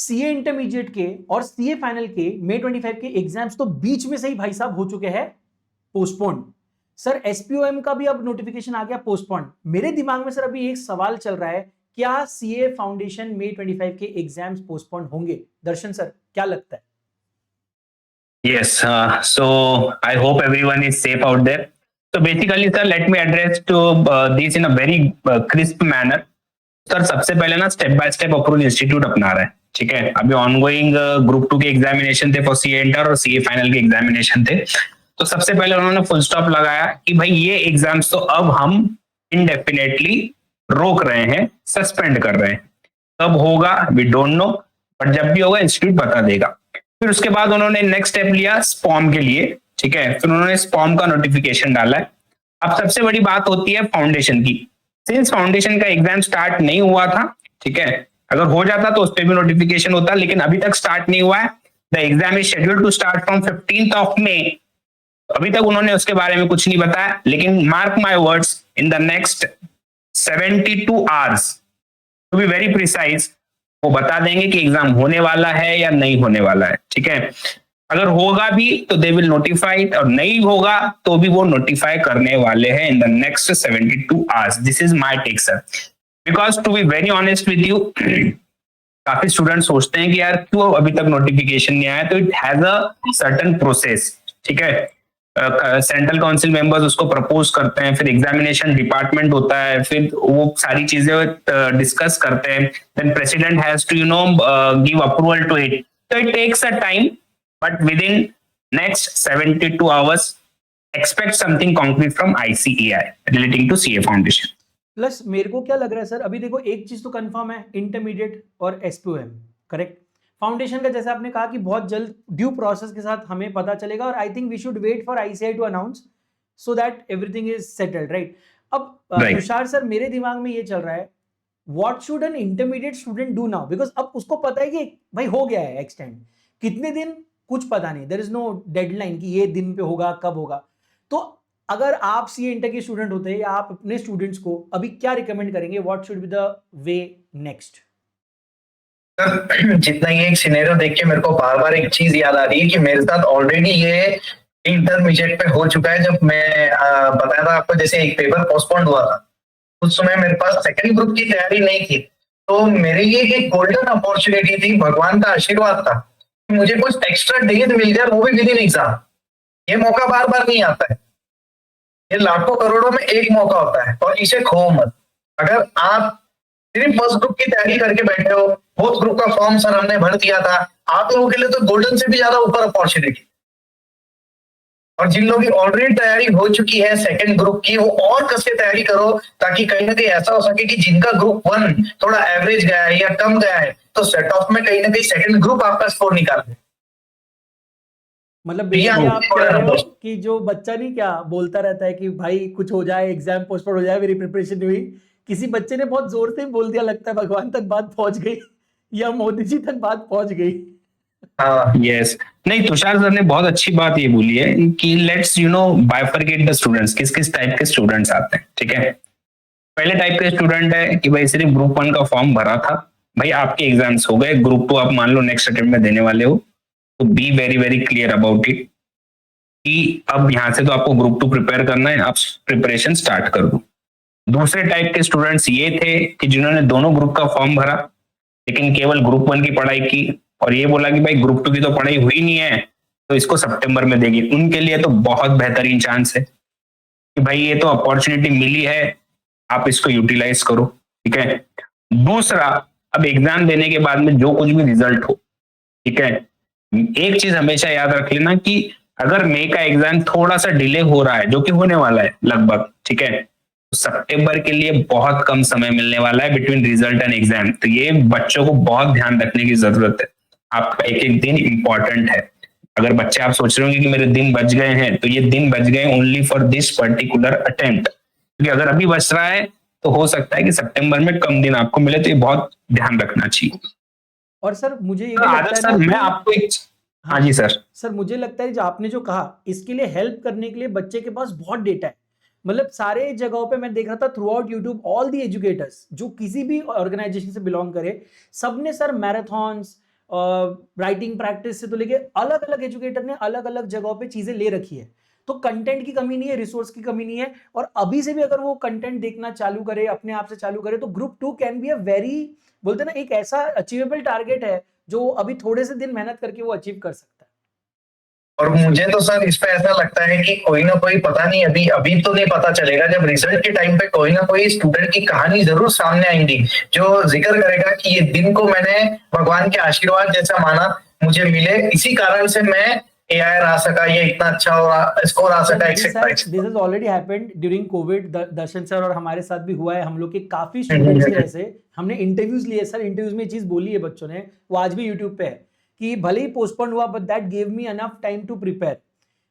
CA intermediate के और CA final के May 25 के एग्जाम्स तो बीच में से ही भाई साहब हो चुके हैं पोस्टपोन। सर एसपीओएम का भी अब नोटिफिकेशन आ गया पोस्टपोन। मेरे दिमाग में सर अभी एक सवाल चल रहा है, क्या सीए फाउंडेशन May 25 के एग्जाम्स पोस्टपोन होंगे? दर्शन सर क्या लगता है? Yes, so I hope everyone is safe out there. So basically, sir, let me address to this in a very crisp manner. Sir सबसे पहले ना step by step approach institute अपना रहा है, ठीक है। अभी ऑनगोइंग ग्रुप 2 के एग्जामिनेशन थे फॉर सीए इंटर और सीए फाइनल के एग्जामिनेशन थे। तो सबसे पहले उन्होंने फुल स्टॉप लगाया कि भाई ये एग्जाम्स तो अब हम इनडेफिनेटली रोक रहे हैं, सस्पेंड कर रहे हैं। कब होगा वी डोंट नो, बट जब भी होगा इंस्टीट्यूट बता देगा। फिर उसके बाद उन्होंने नेक्स्ट स्टेप लिया स्पॉम के लिए, ठीक है। फिर उन्होंने स्पॉम का नोटिफिकेशन डाला है। अब सबसे बड़ी बात होती है फाउंडेशन की। सिंस फाउंडेशन का एग्जाम स्टार्ट नहीं हुआ था, ठीक है, अगर हो जाता तो उस पर भी नोटिफिकेशन होता, लेकिन अभी तक स्टार्ट नहीं हुआ है। The exam is scheduled to start from 15th May। अभी तक उन्होंने उसके बारे में कुछ नहीं बताया, लेकिन mark my words, in the next 72 hours to be very precise, वो बता देंगे कि एग्जाम होने वाला है या नहीं होने वाला है, ठीक है। अगर होगा भी तो दे विल नोटिफाई, और नहीं होगा तो भी वो नोटिफाई करने वाले हैं in the next 72 hours। This is my take sir, because to be very honest with you, काफी स्टूडेंट सोचते हैं कि यार क्यों अभी तक नोटिफिकेशन नहीं आया। तो it has a certain process, ठीक है। सेंट्रल काउंसिल मेंबर्स उसको प्रपोज करते हैं, फिर एग्जामिनेशन डिपार्टमेंट होता है, फिर वो सारी चीजें डिस्कस करते हैं, then president has to give approval to it. तो it takes a time, but within next 72 hours expect something concrete from ICAI relating to CA Foundation। Plus मेरे को क्या लग रहा है सर, अभी देखो एक चीज तो कंफर्म है, इंटरमीडिएट और एसपीओएम, करेक्ट। फाउंडेशन का जैसे आपने कहा कि बहुत जल्द ड्यू प्रोसेस के साथ हमें पता चलेगा, और I think we should wait for ICAI to announce so that everything is settled, right. अब तुषार सर मेरे दिमाग में ये चल रहा है, what should an intermediate student do now, because अब उसको पता है कि भाई हो गया है एक्सटेंड, कितने दिन कुछ पता नहीं, देयर इज नो डेडलाइन कि ये दिन पे होगा कब होगा। तो अगर आप सीए इंटर के स्टूडेंट होते हैं या आप अपने स्टूडेंट्स को अभी क्या रिकमेंड करेंगे, what should be the way next? जितना ये एक सिनेरियो देख के मेरे को बार बार एक चीज याद आ रही है कि मेरे साथ ऑलरेडी ये इंटरमीडिएट पे हो चुका है। जब मैं बताया था आपको, जैसे एक पेपर पोस्टपोन्ड हुआ था, उस समय मेरे पास सेकंड ग्रुप की तैयारी नहीं थी, तो मेरे लिए एक गोल्डन अपॉर्चुनिटी थी, भगवान का आशीर्वाद था। मुझे कुछ एक्स्ट्रा डेज मिल जाए, वो भी विद इन एग्जाम। ये मौका बार बार नहीं आता है, ये लाखों करोड़ों में एक मौका होता है, और इसे खो मत। अगर आप सिर्फ फर्स्ट ग्रुप की तैयारी करके बैठे हो, फोर्थ ग्रुप का फॉर्म सर हमने भर दिया था, आप लोगों के लिए तो गोल्डन से भी ज्यादा ऊपर अपॉर्चुनिटी। और जिन लोगों की ऑलरेडी तैयारी हो चुकी है सेकंड ग्रुप की, वो और कसके तैयारी करो, ताकि कहीं ना कहीं ऐसा हो सके कि जिनका ग्रुप 1 थोड़ा एवरेज गया है या कम गया है, तो सेट ऑफ में कहीं ना कहीं सेकंड ग्रुप आपका स्कोर निकाल दे। मतलब बेसिकली आप कह रहे हो कि जो बच्चा नहीं क्या बोलता रहता है कि भाई कुछ हो जाए, एग्जाम पोस्टपोन हो जाए, मेरी प्रिपरेशन नहीं हुई, किसी बच्चे ने बहुत जोर से बोल दिया, लगता है भगवान तक बात पहुंच गई या मोदी जी तक बात पहुंच गई। यस, नहीं तुषार सर ने बहुत अच्छी बात ये बोली है कि लेट्स बाइफरकेट द स्टूडेंट्स, किस किस टाइप के स्टूडेंट्स आते हैं, ठीक है। पहले टाइप के स्टूडेंट है कि भाई सिर्फ ग्रुप 1 का फॉर्म भरा था, भाई आपके एग्जाम्स हो गए, ग्रुप 2 आप मान लो नेक्स्ट अटेम्प्ट में देने वाले हो, तो be very very clear about it कि अब यहाँ से तो आपको ग्रुप 2 प्रिपेयर करना है, आप प्रिपरेशन स्टार्ट कर दो। दूसरे टाइप के स्टूडेंट्स ये थे कि जिन्होंने दोनों ग्रुप का फॉर्म भरा, लेकिन केवल ग्रुप 1 की पढ़ाई की और ये बोला कि भाई ग्रुप 2 की तो पढ़ाई हुई नहीं है, तो इसको सितंबर में देगी। उनके लिए तो बहुत बेहतरीन चांस है कि भाई ये तो अपॉर्चुनिटी मिली है, आप इसको यूटिलाइज करो, ठीक है। दूसरा, अब एग्जाम देने के बाद में जो कुछ भी रिजल्ट हो, ठीक है, एक चीज हमेशा याद रख लेना कि अगर मई का एग्जाम थोड़ा सा डिले हो रहा है, जो कि होने वाला है लगभग, ठीक है, तो सितंबर के लिए बहुत कम समय मिलने वाला है बिटवीन रिजल्ट एंड एग्जाम। तो ये बच्चों को बहुत ध्यान रखने की जरूरत है, आपका एक एक दिन इंपॉर्टेंट है। अगर बच्चे आप सोच रहे होंगे कि मेरे दिन बच गए हैं, तो ये दिन बच गए only for this particular attempt, क्योंकि अगर अभी बच रहा है तो हो सकता है कि सितंबर में कम दिन आपको मिले, तो ये बहुत ध्यान रखना चाहिए। और सर मुझे ये आदर्श सर, मैं आपको एक हाँ जी सर मुझे लगता है जो आपने जो कहा, इसके लिए हेल्प करने के लिए बच्चे के पास बहुत डेटा है। मतलब सारे जगहों पे मैं देख रहा था through out YouTube, all the educators जो किसी भी ऑर्गेनाइजेशन से बिलोंग करे, सबने सर मैराथन्स, राइटिंग प्रैक्टिस से तो लेके अलग अलग एजुकेटर ने अलग अलग जगहों पे चीजें ले रखी है। तो कंटेंट की कमी नहीं है, रिसोर्स की कमी नहीं है, और अभी से भी अगर वो कंटेंट देखना चालू करे, अपने आप से चालू करे, तो group 2 can be a very, बोलते ना, एक ऐसा अचीवेबल टारगेट है जो अभी थोड़े से दिन मेहनत करके वो अचीव कर सकता है। और मुझे तो सर इस पे ऐसा लगता है कि कोई ना कोई, पता नहीं अभी अभी तो नहीं पता चलेगा, जब रिजल्ट के टाइम पे कोई ना कोई स्टूडेंट की कहानी जरूर सामने आएंगी जो जिक्र करेगा कि ये दिन को मैंने भगवान के आशीर्वाद जैसा माना, मुझे मिले, इसी कारण से मैं एआईआर आ सका, ये इतना अच्छा स्कोर आ सका, etcetera. This has already happened during Covid, Darshan sir, और हमारे साथ भी हुआ है। हम लोग के काफी स्टूडेंट्स थे ऐसे, हमने इंटरव्यूज लिए सर, इंटरव्यूज में ये चीज बोली है बच्चों ने, वो आज भी यूट्यूब पे है, कि भले ही पोस्टपोन हुआ but that gave me enough time to prepare.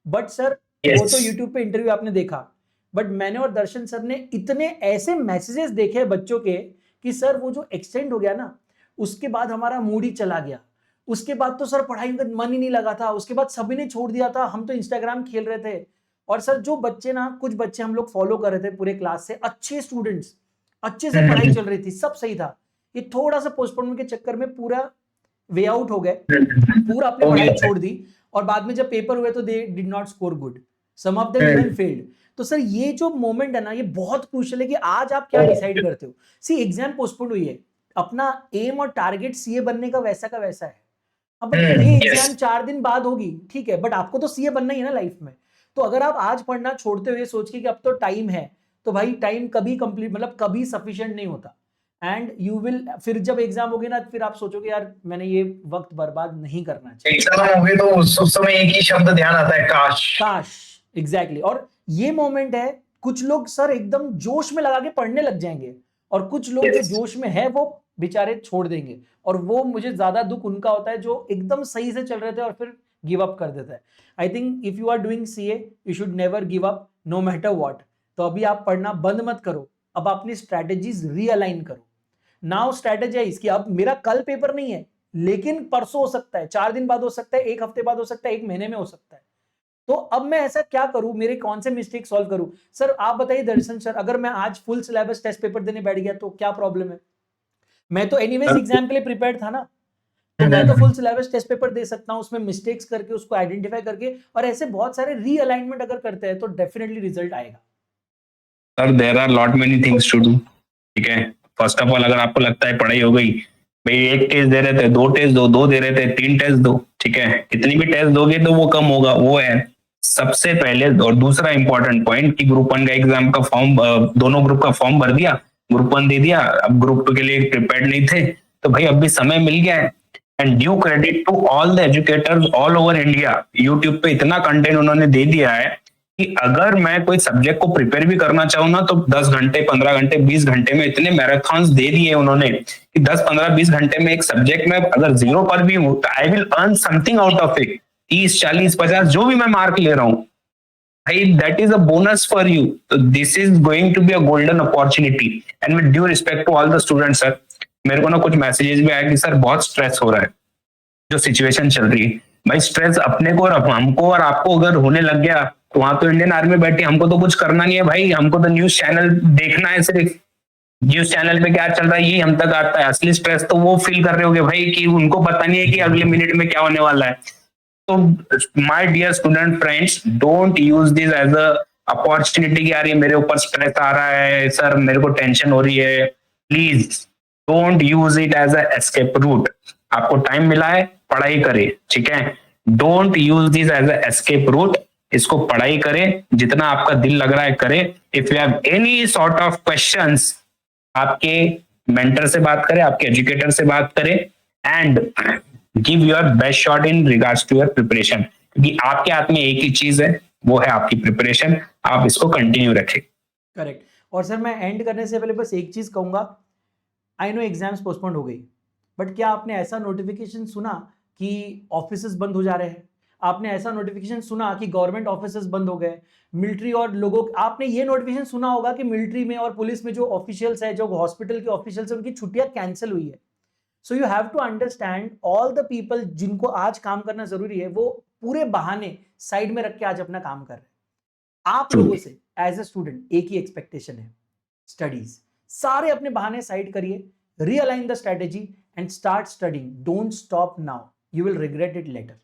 But sir वो तो यूट्यूब पे इंटरव्यू आपने देखा, बट मैंने और दर्शन सर ने इतने ऐसे मैसेजेस देखे बच्चों के कि सर वो जो एक्सटेंड हो गया ना, उसके बाद हमारा मूड ही चला गया। उसके बाद तो सर पढ़ाई में मन ही नहीं लगा था, उसके बाद सभी ने छोड़ दिया था, हम तो इंस्टाग्राम खेल रहे थे। और सर जो बच्चे ना, कुछ बच्चे हम लोग फॉलो कर रहे थे पूरे क्लास से, अच्छे स्टूडेंट्स, अच्छे से पढ़ाई चल रही थी, सब सही था, ये थोड़ा सा पोस्टपोनमेंट के चक्कर में पूरा वे आउट हो गए, पूरा अपनी पढ़ाई छोड़ दी, और बाद में जब पेपर हुए तो they did not score good, some of them even failed. तो सर ये जो मोमेंट है ना, ये बहुत क्रूशियल है कि आज आप क्या डिसाइड करते हो। सी एग्जाम पोस्टपोन हुई है, अपना एम और टारगेट सीए बनने का वैसा है। अब ये एग्जाम 4 दिन बाद होगी, ठीक है, बट आपको तो सीए बनना ही है ना लाइफ में। तो अगर आप आज पढ़ना छोड़ते हुए सोच के कि अब तो टाइम है, तो भाई टाइम कभी कंप्लीट, मतलब कभी सफिशिएंट नहीं होता, एंड यू विल, फिर जब एग्जाम होगी ना, फिर आप सोचोगे यार मैंने ये वक्त बर्बाद नहीं करना चाहिए। एग्जाम हो गए तो उस समय एक ही शब्द ध्यान आता है, काश। एग्जैक्टली। और ये मोमेंट है, कुछ लोग सर एकदम जोश में लगा के पढ़ने लग जाएंगे, और कुछ लोग जो जोश में है वो बेचारे छोड़ देंगे, और वो मुझे ज्यादा दुख उनका होता है जो एकदम सही से चल रहे थे और फिर गिव अप कर देता है। I think if you are doing CA you should never give up no matter what. तो अभी आप पढ़ना बंद मत करो, अब अपनी स्ट्रैटेजीज रीअलाइन करो। नाउ स्ट्रैटेजाइज कि अब मेरा कल पेपर नहीं है, लेकिन परसों हो सकता है, 4 दिन बाद हो सकता है, 1 हफ्ते बाद हो सकता है, 1 महीने में हो सकता है। तो अब मैं ऐसा क्या करूं, मेरे कौन से मिस्टेक सॉल्व करूं। सर आप बताइए दर्शन सर, अगर मैं आज फुल सिलेबस टेस्ट पेपर देने बैठ गया तो क्या प्रॉब्लम है? मैं तो एनीवेज एग्जाम के लिए प्रिपेयर्ड था ना, तो मैं तो फुल सिलेबस टेस्ट पेपर दे सकता हूं, उसमें मिस्टेक्स करके उसको आइडेंटिफाई करके, और ऐसे बहुत सारे रीअलाइनमेंट अगर करते हैं तो डेफिनेटली रिजल्ट आएगा। Sir there are lot many things to do, ठीक है। फर्स्ट ऑफ ऑल अगर आपको लगता है पढ़ाई हो गई, भाई एक टेस्ट दे रहे थे, 2 टेस्ट दो, 2 दे रहे थे, 3 टेस्ट दो, ठीक है, कितनी भी टेस्ट दोगे तो वो कम होगा, वो है सबसे पहले। और दूसरा इंपॉर्टेंट पॉइंट कि ग्रुप 1 का एग्जाम का फॉर्म, दोनों ग्रुप का फॉर्म भर दिया, ग्रुप 1 दे दिया, अब ग्रुप 2 के लिए प्रिपेयर्ड नहीं थे, तो भाई अब भी समय मिल गया है। And due credit to all the educators all over India, YouTube पे इतना कंटेंट उन्होंने दे दिया है कि अगर मैं कोई सब्जेक्ट को प्रिपेयर भी करना चाहूँ ना, तो 10 घंटे, 15 घंटे, 20 घंटे में इतने मैराथन्स दे दिए उन्होंने कि 10, 15, 20 घंटे में एक सब्जेक्ट में अगर 0 पर भी हूँ तो I will earn something out of it. 30, 40, 50 जो भी मैं मार्क ले रहा हूँ, भाई that is a bonus for you. तो this is going to be a golden opportunity. And with due respect to all the students sir, मेरे को ना कुछ मैसेजेस भी आए कि सर बहुत स्ट्रेस हो रहा है, जो सिचुएशन चल रही है। भाई स्ट्रेस अपने को और हमको और आपको अगर होने लग गया तो वहां तो इंडियन आर्मी बैठी, हमको तो कुछ करना नहीं है भाई, हमको तो न्यूज चैनल देखना है, सिर्फ न्यूज चैनल पे क्या चल रहा है यही हम तक आता है। असली स्ट्रेस तो वो फील कर रहे होगे भाई कि उनको पता नहीं है कि अगले मिनट में क्या होने वाला है। तो my dear student friends, don't use this as a opportunity कि यार ये मेरे ऊपर स्ट्रेस आ रहा है, सर मेरे को टेंशन हो रही है। Please don't use it as a escape route. आपको टाइम मिला है, पढ़ाई करे, ठीक है। Don't use this as a escape route. इसको पढ़ाई करें, जितना आपका दिल लग रहा है करें। If you have any sort of questions, आपके मेंटर से बात करें, आपके एजुकेटर से बात करें, and give your best shot in regards to your preparation. क्योंकि आपके हाथ में एक ही चीज है, वो है आपकी प्रिपरेशन। आप इसको कंटिन्यू रखें। करेक्ट। और सर मैं एंड करने से पहले बस एक चीज कहूंगा, आई नो एग्जाम्स पोस्टपोन्ड हो गई, बट क्या आपने ऐसा नोटिफिकेशन सुना कि ऑफिसेज बंद हो जा रहे हैं? आपने ऐसा नोटिफिकेशन सुना कि गवर्नमेंट ऑफिसेज बंद हो गए? मिलिट्री और लोगों, आपने ये नोटिफिकेशन सुना होगा कि मिलिट्री में और पुलिस में जो ऑफिशियल्स है, जो हॉस्पिटल के ऑफिशियल्स है, उनकी छुट्टियां कैंसिल हुई है। So you have to understand all the people जिनको आज काम करना जरूरी है, वो पूरे बहाने साइड में रख के आज अपना काम कर रहे हैं। आप लोगों से एज ए स्टूडेंट एक ही एक्सपेक्टेशन है, स्टडीज। सारे अपने बहाने साइड करिए, realign the strategy and start studying. Don't stop now. You will regret it later.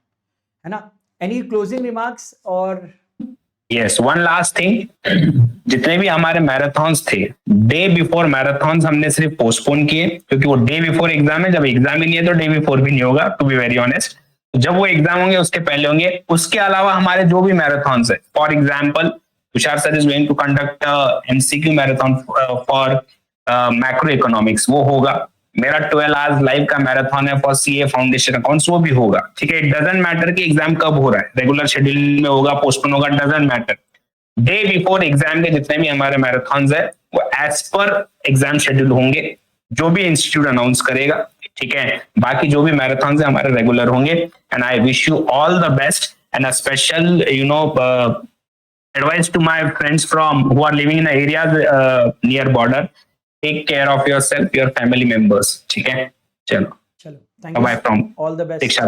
है ना? Any closing remarks or yes, one last thing, जितने भी हमारे मैराथन्स थे, डे बिफोर मैराथन्स हमने सिर्फ पोस्टपोन किए, क्योंकि वो डे बिफोर एग्जाम है. जब एग्जाम ही नहीं है तो डे बिफोर भी नहीं होगा, टू बी वेरी ऑनेस्ट. जब वो एग्जाम होंगे उसके पहले होंगे. उसके अलावा हमारे जो भी मैराथन्स है, for example Tushar sir is going to conduct MCQ marathon for macro economics, वो होगा. मेरा 12 आवर्स लाइव का मैराथन है फॉर सीए फाउंडेशन अकाउंट्स, वो भी होगा. ठीक है, इट डजंट मैटर कि एग्जाम कब हो रहा है, रेगुलर शेड्यूल में होगा, पोस्टपोन होगा, doesn't matter. Day before exam के जितने भी हमारे मैराथन्स है वो एज पर एग्जाम शेड्यूल होंगे, जो भी इंस्टीट्यूट अनाउंस करेगा. ठीक है, बाकी जो भी मैराथन्स है हमारे रेगुलर होंगे. And I wish you all the best and a special advice to my friends who are living in the areas near border. Take care of yourself, your family members. ठीक है, चलो, thank you bye from all the best. Diksha.